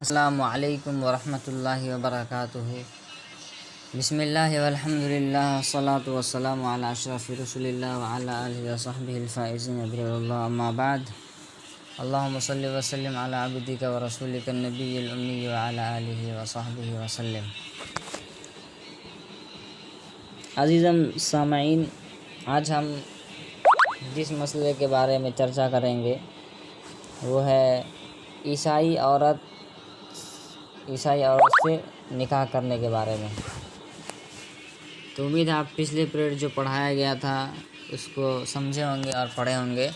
السلام علیکم ورحمۃ اللہ وبرکاتہ۔ بسم اللہ والحمد للہ والصلاة والسلام علی اشرف رسول اللہ وعلی آلہ وصحبہ الفائزین برضا اللہ، اما بعد۔ اللہم صلی وسلم علی عبدک ورسولک النبی الامی وعلی آلہ وصحبہ وسلم۔ عزیزم سامعین، آج ہم جس مسئلے کے بارے میں چرچا کریں گے وہ ہے عیسائی عورت سے نکاح کرنے کے بارے میں۔ تو امید ہے آپ پچھلے پیریڈ جو پڑھایا گیا تھا اس کو سمجھے ہوں گے اور پڑھے ہوں گے۔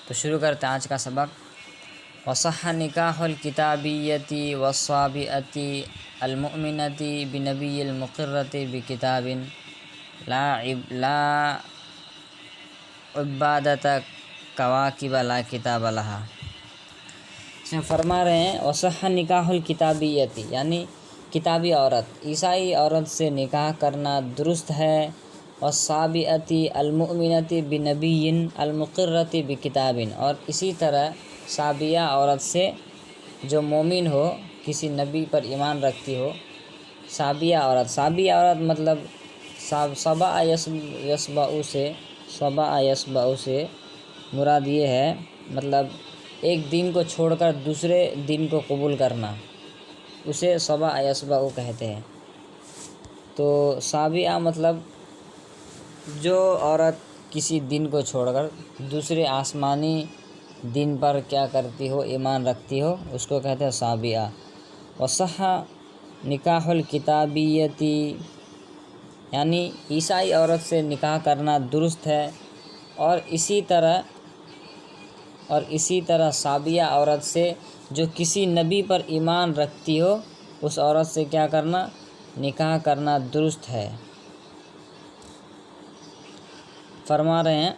تو شروع کرتے ہیں آج کا سبق۔ وصح نکاح الکتابیۃ والصابئۃ المؤمنۃ بنبی المقرۃ بکتاب لا عبادۃ کواکب لا کتاب لہا۔ اس میں فرما رہے ہیں وصح نکاح الکتابیۃ، یعنی کتابی عورت، عیسائی عورت سے نکاح کرنا درست ہے۔ والصابئۃ المؤمنۃ بنبی المقرۃ بکتاب، اور اسی طرح صابیہ عورت سے جو مومن ہو، کسی نبی پر ایمان رکھتی ہو۔ صابیہ عورت مطلب صبا یسبع سے مراد یہ ہے، مطلب ایک دین کو چھوڑ کر دوسرے دین کو قبول کرنا، اسے صبا یسبع کہتے ہیں۔ تو صابیہ مطلب جو عورت کسی دین کو چھوڑ کر دوسرے آسمانی دین پر کیا کرتی ہو، ایمان رکھتی ہو، اس کو کہتے ہیں صابیہ۔ وصح نکاح الکتابیۃ، یعنی عیسائی عورت سے نکاح کرنا درست ہے، اور اسی طرح صابیہ عورت سے جو کسی نبی پر ایمان رکھتی ہو، اس عورت سے کیا کرنا، نکاح کرنا درست ہے۔ فرما رہے ہیں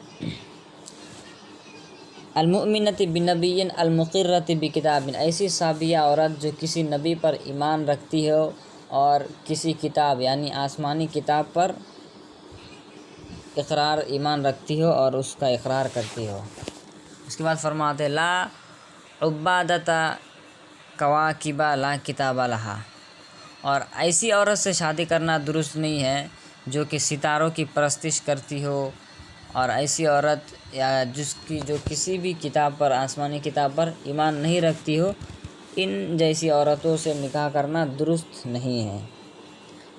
المؤمنۃ بنبی المقرۃ بکتاب، ایسی صابیہ عورت جو کسی نبی پر ایمان رکھتی ہو اور کسی کتاب یعنی آسمانی کتاب پر ایمان رکھتی ہو اور اس کا اقرار کرتی ہو۔ اس کے بعد فرماتے ہیں لا عبادۃ کواکب لا کتاب لہا، اور ایسی عورت سے شادی کرنا درست نہیں ہے جو کہ ستاروں کی پرستش کرتی ہو، اور ایسی عورت یا جو کسی بھی کتاب پر، آسمانی کتاب پر ایمان نہیں رکھتی ہو، ان جیسی عورتوں سے نکاح کرنا درست نہیں ہے۔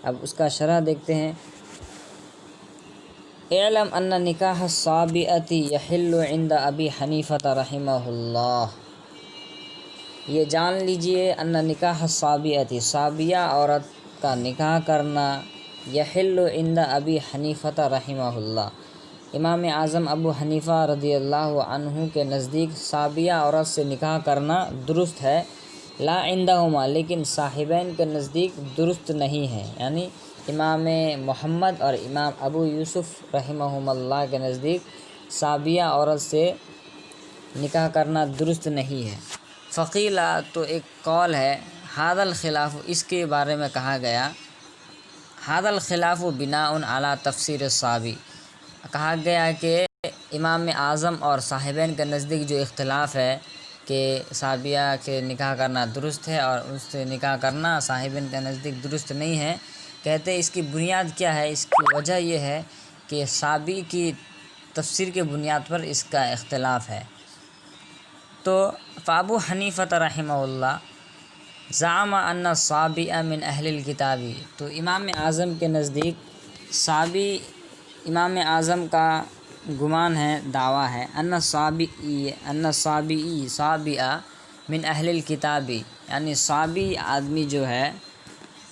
اب اس کا شرح دیکھتے ہیں۔ اعلم ان نکاح الصابئۃ یحل عند ابی حنیفہ رحمہ اللہ، یہ جان لیجئے ان نکاح الصابئۃ، صابیہ عورت کا نکاح کرنا، یحل عند ابی حنیفہ رحمہ اللہ، امام اعظم ابو حنیفہ رضی اللہ عنہ کے نزدیک صابیہ عورت سے نکاح کرنا درست ہے۔ لا عندہما، لیکن صاحبین کے نزدیک درست نہیں ہے، یعنی امام محمد اور امام ابو یوسف رحمہم اللہ کے نزدیک صابیہ عورت سے نکاح کرنا درست نہیں ہے۔ فقیلا، تو ایک قول ہے، ھذا الخلاف، اس کے بارے میں کہا گیا، ھذا الخلاف بناء علی تفسیر الصابی، کہا گیا کہ امام اعظم اور صاحبین کے نزدیک جو اختلاف ہے کہ صابیہ کے نکاح کرنا درست ہے اور اس سے نکاح کرنا صاحبین کے نزدیک درست نہیں ہے، کہتے اس کی بنیاد کیا ہے؟ اس کی وجہ یہ ہے کہ صابی کی تفسیر کے بنیاد پر اس کا اختلاف ہے۔ تو فابو حنیفہ رحمہ اللہ زعم ان الصابئ من اہل الکتاب، تو امام اعظم کے نزدیک امام اعظم کا گمان ہے، دعویٰ ہے، ان صابئ من اہل الکتاب، یعنی صابی آدمی جو ہے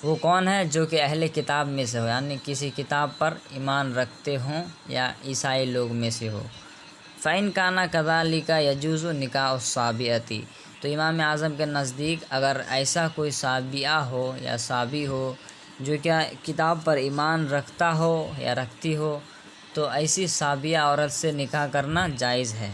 وہ کون ہے؟ جو کہ اہل کتاب میں سے ہو، یعنی کسی کتاب پر ایمان رکھتے ہوں یا عیسائی لوگ میں سے ہو۔ فَإِنْ كَانَ كَذَلِكَ يَجُوزُ نِكَاحُ الصَّابِئَةِ، تو امام اعظم کے نزدیک اگر ایسا کوئی صابیہ ہو یا صابی ہو جو کہ کتاب پر ایمان رکھتا ہو یا رکھتی ہو، تو ایسی صابیہ عورت سے نکاح کرنا جائز ہے۔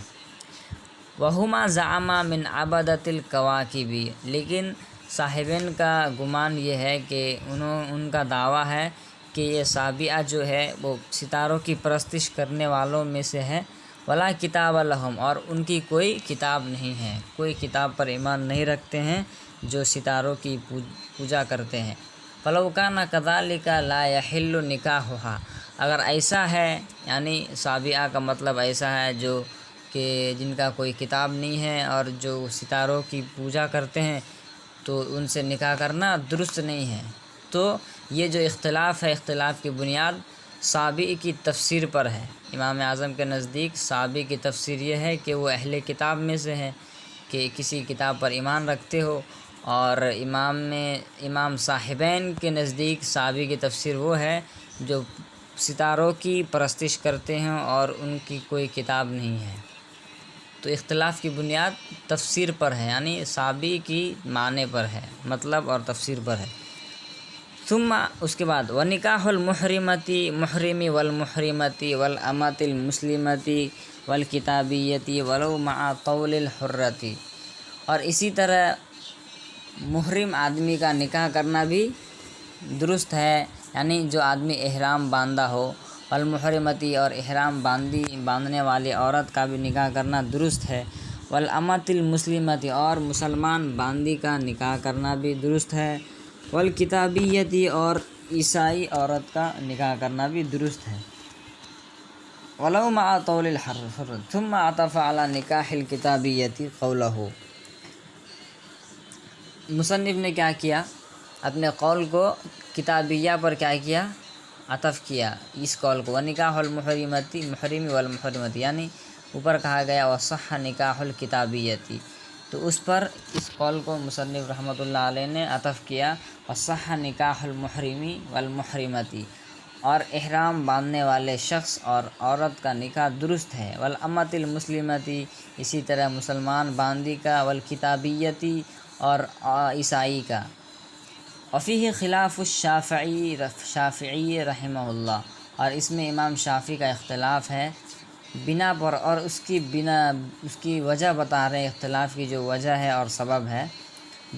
وَهُمَا زَعَمَا مِنْ عَبَدَةِ الْكَوَاكِبِ، لیکن صاحبین کا گمان یہ ہے کہ ان کا دعویٰ ہے کہ یہ صابیہ جو ہے وہ ستاروں کی پرستش کرنے والوں میں سے ہے۔ ولا کتاب لہم، اور ان کی کوئی کتاب نہیں ہے، کوئی کتاب پر ایمان نہیں رکھتے ہیں، جو ستاروں کی پوجا کرتے ہیں۔ فلو کان کذالک لا یحل نکاحھا، اگر ایسا ہے، یعنی صابئہ کا مطلب ایسا ہے جو کہ جن کا کوئی کتاب نہیں ہے اور جو ستاروں کی پوجا کرتے ہیں، تو ان سے نکاح کرنا درست نہیں ہے۔ تو یہ جو اختلاف ہے، اختلاف کی بنیاد صابئ کی تفسیر پر ہے۔ امام اعظم کے نزدیک صابئ کی تفسیر یہ ہے کہ وہ اہل کتاب میں سے ہے، کہ کسی کتاب پر ایمان رکھتے ہو، اور امام صاحبین کے نزدیک صابئ کی تفسیر وہ ہے جو ستاروں کی پرستش کرتے ہیں اور ان کی کوئی کتاب نہیں ہے۔ تو اختلاف کی بنیاد تفسیر پر ہے، یعنی صابئ کی معنی پر ہے، مطلب اور تفسیر پر ہے۔ ثم اس کے بعد وَنِكَاحُ الْمُحْرِمَةِ محرمی والمحرمة والأمة المسلمة والکتابیة ولو مع طول الحرة، اور اسی طرح محرم آدمی کا نکاح کرنا بھی درست ہے، یعنی جو آدمی احرام باندھا ہو، والمحرمتی اور احرام باندھنے والی عورت کا بھی نکاح کرنا درست ہے، والامۃ المسلمۃ اور مسلمان باندی کا نکاح کرنا بھی درست ہے، والکتابیتی اور عیسائی عورت کا نکاح کرنا بھی درست ہے، ولو مع طول الحر۔ ثم عطف على نکاح الکتابیتی قولہ، مصنف نے کیا کیا، اپنے قول کو کتابیہ پر کیا کیا، عطف کیا اس قول کو، وَنِكَاحُ الْمُحْرِمَةِ محرمی والمحرمۃ، یعنی اوپر کہا گیا وَصَحَّ نِكَاحُ الْكِتَابِيَّةِ، تو اس پر اس قول کو مصنف رحمۃ اللہ علیہ نے عطف کیا، وَصَحَّ نِكَاحُ الْمُحْرِمِ وَالْمُحْرِمَةِ، اور احرام باندھنے والے شخص اور عورت کا نکاح درست ہے، وَالْأَمَّةِ الْمُسْلِمَةِ اسی طرح مسلمان باندی کا، وَالْكِتَابِيَّةِ اور عیسائی کا، وفیہ خلاف الشافعی رحمہ اللہ، اور اس میں امام شافعی کا اختلاف ہے بنا پر، اور اس کی وجہ بتا رہے ہیں، اختلاف کی جو وجہ ہے اور سبب ہے،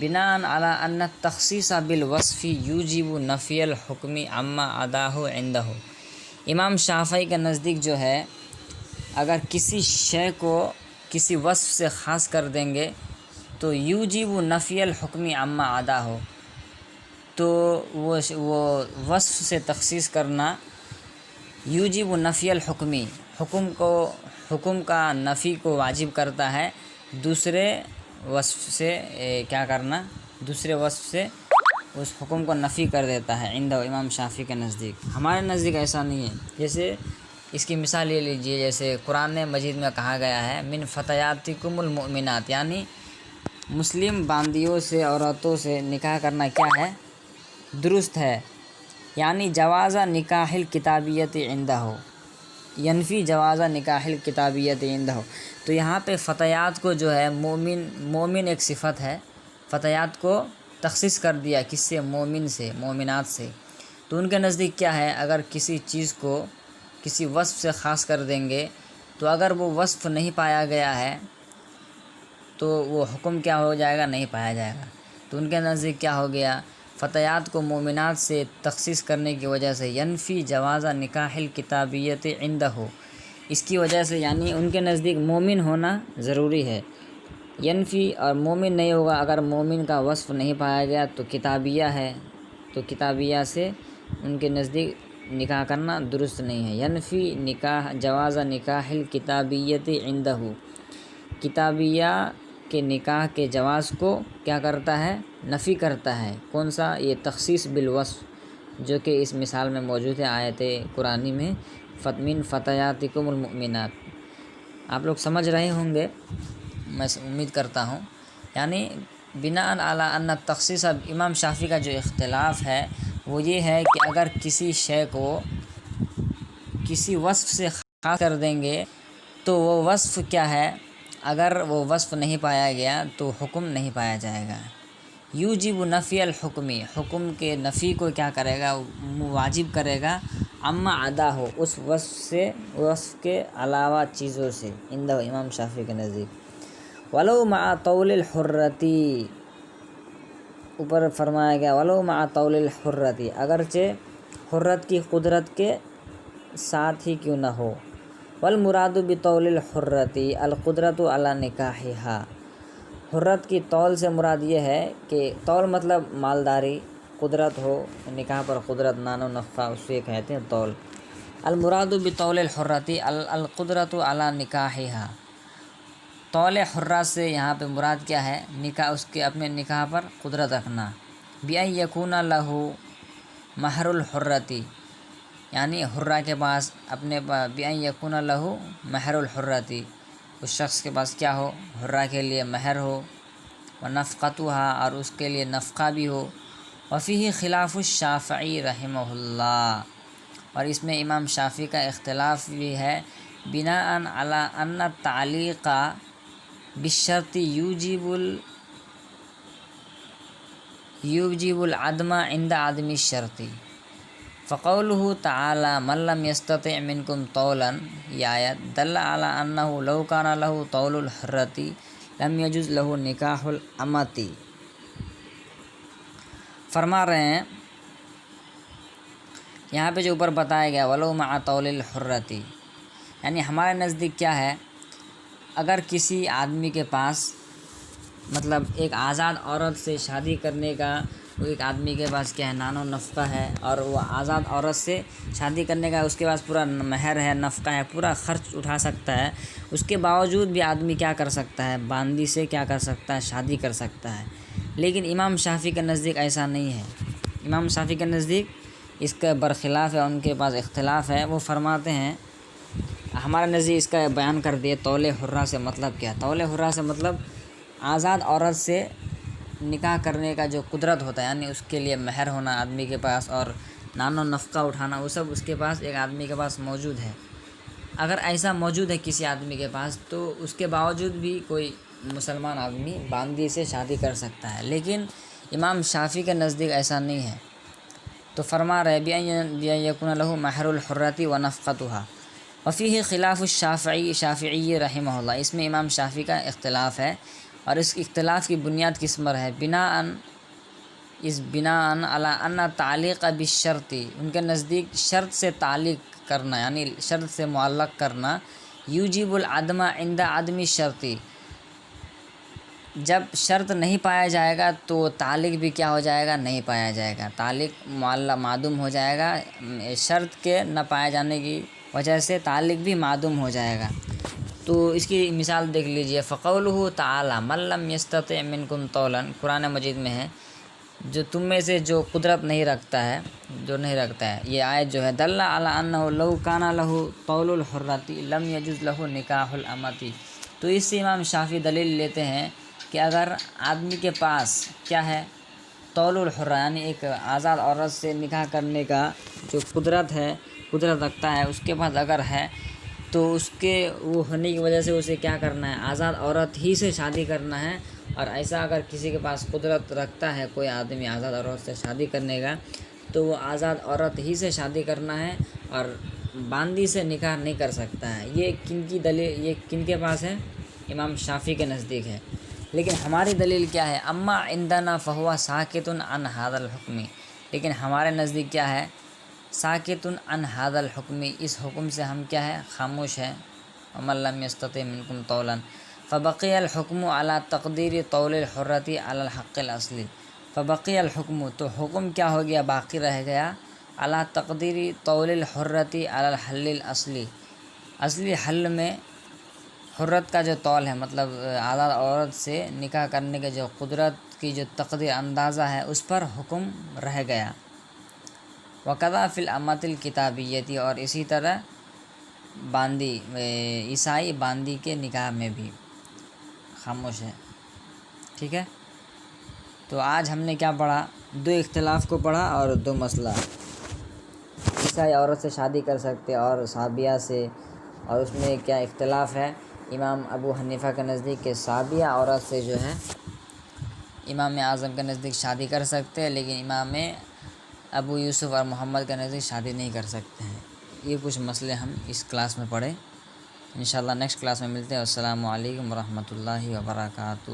بناء علی ان التخصیص بالوصف یوجب نفی الحکم عما عداہ عندہ، امام شافعی کے نزدیک جو ہے، اگر کسی شے کو کسی وصف سے خاص کر دیں گے تو یوجب نفی الحکم عما عداہ، تو وہ وصف سے تخصیص کرنا یوجب نفی الحکمی، حکم کا نفی کو واجب کرتا ہے، دوسرے وصف سے کیا کرنا، دوسرے وصف سے اس حکم کو نفی کر دیتا ہے، عند امام شافعی کے نزدیک۔ ہمارے نزدیک ایسا نہیں ہے۔ جیسے اس کی مثال لے لیجئے، جیسے قرآن مجید میں کہا گیا ہے من فتیاتکم المؤمنات، یعنی مسلم باندیوں سے، عورتوں سے نکاح کرنا کیا ہے، درست ہے، یعنی جواز نکاح الکتابیت عندہ، ینفی جواز نکاح الکتابیت عندہ، تو یہاں پہ فتیات کو جو ہے مومن ایک صفت ہے، فتیات کو تخصیص کر دیا، کس سے، مومن سے، مومنات سے، تو ان کے نزدیک کیا ہے، اگر کسی چیز کو کسی وصف سے خاص کر دیں گے تو اگر وہ وصف نہیں پایا گیا ہے تو وہ حکم کیا ہو جائے گا، نہیں پایا جائے گا، تو ان کے نزدیک کیا ہو گیا، فتیات کو مومنات سے تخصیص کرنے کی وجہ سے ینفی جواز نکاح الکتابیت عندہ، اس کی وجہ سے، یعنی ان کے نزدیک مومن ہونا ضروری ہے، ینفی، اور مومن نہیں ہوگا، اگر مومن کا وصف نہیں پایا گیا تو کتابیہ ہے، تو کتابیہ سے ان کے نزدیک نکاح کرنا درست نہیں ہے، ینفی جواز نکاح الکتابیت عندہ، کتابیہ کے نکاح کے جواز کو کیا کرتا ہے، نفی کرتا ہے، کون سا، یہ تخصیص بالوصف جو کہ اس مثال میں موجود ہے آیت قرآنی میں، من فتیاتکم المؤمنات، آپ لوگ سمجھ رہے ہوں گے، میں امید کرتا ہوں، یعنی بناء علی ان التخصیص، امام شافعی کا جو اختلاف ہے وہ یہ ہے کہ اگر کسی شے کو کسی وصف سے خاص کر دیں گے تو وہ وصف کیا ہے، اگر وہ وصف نہیں پایا گیا تو حکم نہیں پایا جائے گا، یوجب نفی الحکمی، حکم کے نفی کو کیا کرے گا، واجب کرے گا، اما عدا ہو، اس وصف سے، وصف کے علاوہ چیزوں سے، عند امام شافعی کے نزدیک، ولو مع طول الحرتی، اوپر فرمایا گیا ولو مع طول الحرتی، اگرچہ حرت کی قدرت کے ساتھ ہی کیوں نہ ہو، والمراد بطول الحرتی القدرت علی نکاحہا، حرت کی طول سے مراد یہ ہے کہ طول مطلب مالداری، قدرت ہو، نکاح پر قدرت، نان و نفقہ، اس سے کہتے ہیں طول۔ المراد بطول الحرتی القدرت علی نکاحہا، طول حرہ سے یہاں پہ مراد کیا ہے؟ نکاح، اس کے اپنے نکاح پر قدرت رکھنا۔ بأن یکون لہ مہر الحرتی، یعنی حرہ کے پاس اپنے بأن یکون لہ مہر الحرتی، اس شخص کے پاس کیا ہو؟ حرہ کے لیے مہر ہو، ونفقتہا، اور اس کے لیے نفقہ بھی ہو۔ وفیہ خلاف الشافعی رحمہ اللہ، اور اس میں امام شافعی کا اختلاف بھی ہے۔ بناء علی ان التعلیق بالشرط یوجب العدم عند عدم الشرط، فقولہ تعالی من لم یستطع منکم طولا، یہ آیت دل علی انہ لو کان لہ طول الحرۃ لم یجوز لہ نکاح الامۃ۔ فرما رہے ہیں یہاں پہ جو اوپر بتایا گیا ولو مع طول الحرۃ، یعنی ہمارے نزدیک کیا ہے، اگر کسی آدمی کے پاس مطلب ایک آزاد عورت سے شادی کرنے کا، ایک آدمی کے پاس کیا ہے، نان و نفقہ ہے، اور وہ آزاد عورت سے شادی کرنے کا اس کے پاس پورا مہر ہے، نفقہ ہے، پورا خرچ اٹھا سکتا ہے، اس کے باوجود بھی آدمی کیا کر سکتا ہے؟ باندی سے کیا کر سکتا ہے؟ شادی کر سکتا ہے۔ لیکن امام شافعی کے نزدیک ایسا نہیں ہے۔ امام شافعی کے نزدیک اس کا برخلاف ہے، ان کے پاس اختلاف ہے۔ وہ فرماتے ہیں ہمارے نزدیک اس کا بیان کر دیے طول حرہ سے مطلب کیا ہے۔ طول حرہ سے مطلب آزاد عورت سے نکاح کرنے کا جو قدرت ہوتا ہے، یعنی اس کے لیے مہر ہونا آدمی کے پاس، اور نان و نفقہ اٹھانا، وہ سب اس کے پاس، ایک آدمی کے پاس موجود ہے۔ اگر ایسا موجود ہے کسی آدمی کے پاس، تو اس کے باوجود بھی کوئی مسلمان آدمی باندی سے شادی کر سکتا ہے، لیکن امام شافعی کے نزدیک ایسا نہیں ہے۔ تو فرما رہے بأن یکون لہ مہر الحرۃ ونفقتہا، وفیہ خلاف الشافعی، شافعی رحمہ اللہ، اس میں امام شافعی کا اختلاف ہے، اور اس اختلاف کی بنیاد کس پر ہے؟ بناء علی ان تعلیق بالشرط، ان کے نزدیک شرط سے تعلق کرنا، یعنی شرط سے معلق کرنا، یوجب العدم عند عدم الشرط، جب شرط نہیں پایا جائے گا تو تعلق بھی کیا ہو جائے گا؟ نہیں پایا جائے گا، تعلق معدوم ہو جائے گا، شرط کے نہ پائے جانے کی وجہ سے تعلق بھی معدوم ہو جائے گا۔ تو اس کی مثال دیکھ لیجئے، فقولہ تعالی من لم یستطع منکم طولا، قرآن مجید میں ہے، جو تم میں سے جو قدرت نہیں رکھتا ہے، یہ آیت جو ہے دل علی انہ لو کان لہ طول الحرۃ لم یجوز لہ نکاح الامۃ، تو اس سے امام شافعی دلیل لیتے ہیں کہ اگر آدمی کے پاس کیا ہے، طول الحرہ، یعنی ایک آزاد عورت سے نکاح کرنے کا جو قدرت رکھتا ہے، اس کے پاس اگر ہے، تو اس کے وہ ہونے کی وجہ سے اسے کیا کرنا ہے؟ آزاد عورت ہی سے شادی کرنا ہے۔ اور ایسا اگر کسی کے پاس قدرت رکھتا ہے کوئی آدمی آزاد عورت سے شادی کرنے کا، تو وہ آزاد عورت ہی سے شادی کرنا ہے، اور باندی سے نکاح نہیں کر سکتا ہے۔ یہ کن کی دلیل، یہ کن کے پاس ہے؟ امام شافعی کے نزدیک ہے۔ لیکن ہماری دلیل کیا ہے؟ اما عندنا فہو ساکت عن ھذا الحکم، لیکن ہمارے نزدیک کیا ہے؟ ساکت عن ھذا الحکم، اس حکم سے ہم کیا ہے؟ خاموش ہے۔ ومن لم یستطع منکم طولا فبقی الحکم علی تقدیر طول الحرۃ علی الحق الاصلی، فبقی الحکم، تو حکم کیا ہو گیا؟ باقی رہ گیا، علی تقدیر طول الحرۃ علی الحل الاصلی، اصلی حل میں حرت کا جو طول ہے، مطلب آزاد عورت سے نکاح کرنے کے جو قدرت کی جو تقدیر اندازہ ہے، اس پر حکم رہ گیا۔ وقضا فی الامۃ الکتابیتی، اور اسی طرح باندی، عیسائی باندی کے نکاح میں بھی خاموش ہے۔ ٹھیک ہے، تو آج ہم نے کیا پڑھا؟ دو اختلاف کو پڑھا اور دو مسئلہ، عیسائی عورت سے شادی کر سکتے اور صابیہ سے، اور اس میں کیا اختلاف ہے؟ امام ابو حنیفہ کے نزدیک کہ صابیہ عورت سے جو ہے امام اعظم کے نزدیک شادی کر سکتے ہیں، لیکن امام ابو یوسف اور محمد کے نزدیک شادی نہیں کر سکتے ہیں۔ یہ کچھ مسئلے ہم اس کلاس میں پڑھے، انشاءاللہ نیکسٹ کلاس میں ملتے ہیں۔ السلام علیکم ورحمۃ اللہ وبرکاتہ۔